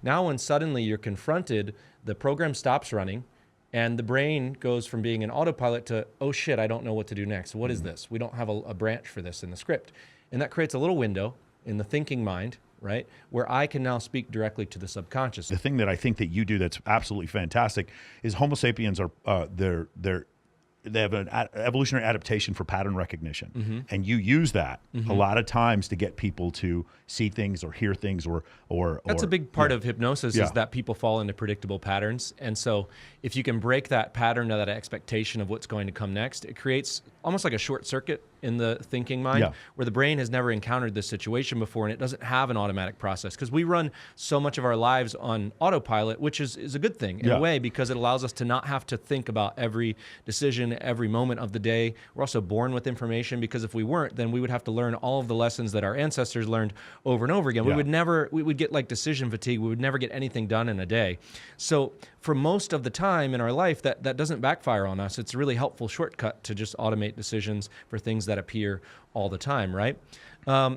Now when suddenly you're confronted, the program stops running and the brain goes from being an autopilot to, oh shit, I don't know what to do next. What is this? We don't have a branch for this in the script. And that creates a little window in the thinking mind, right, where I can now speak directly to the subconscious. The thing that I think that you do that's absolutely fantastic is Homo sapiens are they have an evolutionary adaptation for pattern recognition, and you use that a lot of times to get people to see things or hear things or that's a big part of hypnosis is that people fall into predictable patterns. And so if you can break that pattern or that expectation of what's going to come next, it creates almost like a short circuit in the thinking mind where the brain has never encountered this situation before and it doesn't have an automatic process, because we run so much of our lives on autopilot, which is a good thing in a way, because it allows us to not have to think about every decision, every moment of the day. We're also born with information, because if we weren't, then we would have to learn all of the lessons that our ancestors learned over and over again. We would get like decision fatigue. We would never get anything done in a day. So for most of the time in our life, that doesn't backfire on us. It's a really helpful shortcut to just automate decisions for things that appear all the time, right?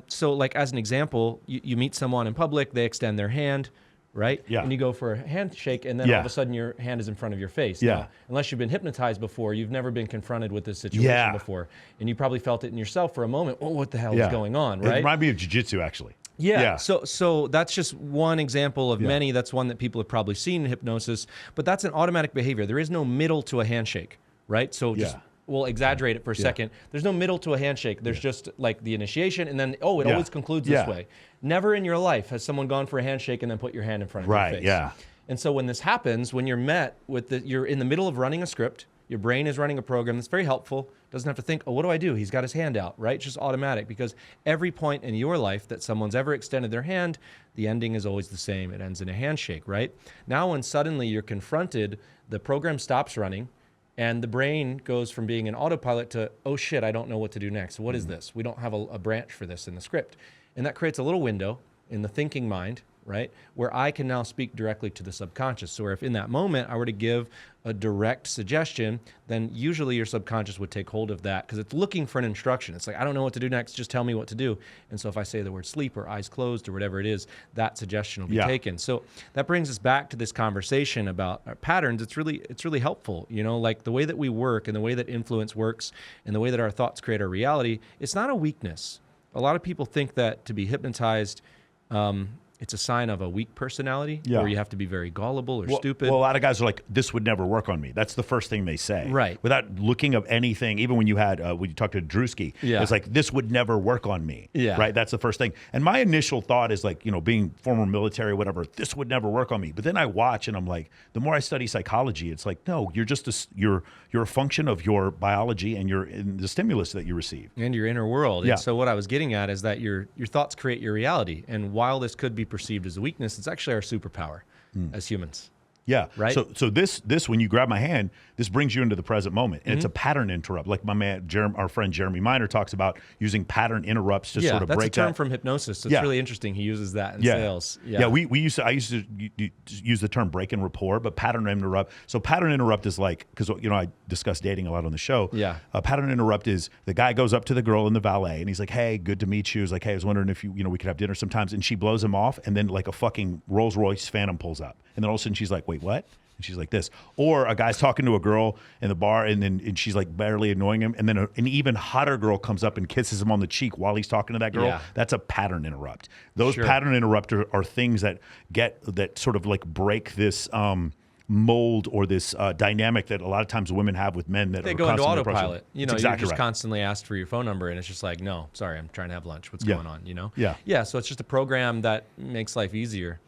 So like as an example, you meet someone in public, they extend their hand, right? Yeah. And you go for a handshake, and then all of a sudden your hand is in front of your face. Yeah. Now, unless you've been hypnotized before, you've never been confronted with this situation before. And you probably felt it in yourself for a moment. Oh, what the hell is going on, right? It reminded me of jiu-jitsu, actually. Yeah. So that's just one example of many. That's one that people have probably seen in hypnosis, but that's an automatic behavior. There is no middle to a handshake, right? So just we'll exaggerate it for a second. There's no middle to a handshake. There's just like the initiation, and then, it always concludes this way. Never in your life has someone gone for a handshake and then put your hand in front of your face. Yeah. And so when this happens, when you're met with you're in the middle of running a script, your brain is running a program that's very helpful. Doesn't have to think, oh, what do I do? He's got his hand out, right? It's just automatic, because every point in your life that someone's ever extended their hand, the ending is always the same. It ends in a handshake, right? Now when suddenly you're confronted, the program stops running, and the brain goes from being an autopilot to, oh shit, I don't know what to do next. What is this? We don't have a branch for this in the script. And that creates a little window in the thinking mind, right, where I can now speak directly to the subconscious. So if in that moment I were to give a direct suggestion, then usually your subconscious would take hold of that, because it's looking for an instruction. It's like, I don't know what to do next, just tell me what to do. And so if I say the word sleep or eyes closed or whatever it is, that suggestion will be taken. So that brings us back to this conversation about our patterns. It's really helpful, like the way that we work and the way that influence works and the way that our thoughts create our reality. It's not a weakness. A lot of people think that to be hypnotized, it's a sign of a weak personality, or you have to be very gullible or stupid. Well, a lot of guys are like, this would never work on me. That's the first thing they say. Right. Without looking up anything, even when you talked to Drewski, it's like, this would never work on me. Yeah. Right? That's the first thing. And my initial thought is like, being former military or whatever, this would never work on me. But then I watch and I'm like, the more I study psychology, it's like, no, you're just you're a function of your biology and the stimulus that you receive. And your inner world. Yeah. And so what I was getting at is that your thoughts create your reality. And while this could be perceived as a weakness, it's actually our superpower as humans. Yeah. Right. So this when you grab my hand, this brings you into the present moment, and it's a pattern interrupt. Like my man, our friend Jeremy Miner talks about using pattern interrupts to sort of break that. Yeah, that's a term from hypnosis. So it's really interesting. He uses that in sales. Yeah. I used to use the term break and rapport, but pattern interrupt. So pattern interrupt is like, because I discuss dating a lot on the show. Yeah. A pattern interrupt is the guy goes up to the girl in the valet and he's like, "Hey, good to meet you." He's like, "Hey, I was wondering if we could have dinner sometimes." And she blows him off, and then like a fucking Rolls Royce Phantom pulls up, and then all of a sudden she's like, "Wait, what?" And she's like this. Or a guy's talking to a girl in the bar, and she's like barely annoying him, and then an even hotter girl comes up and kisses him on the cheek while he's talking to that girl. Yeah. That's a pattern interrupt. Those pattern interrupters are things that sort of like break this mold or this dynamic that a lot of times women have with men that they are go into constantly autopilot. approaching. You're Exactly just right. constantly asked for your phone number, and it's just like, no, sorry, I'm trying to have lunch. What's going on? Yeah. Yeah. So it's just a program that makes life easier.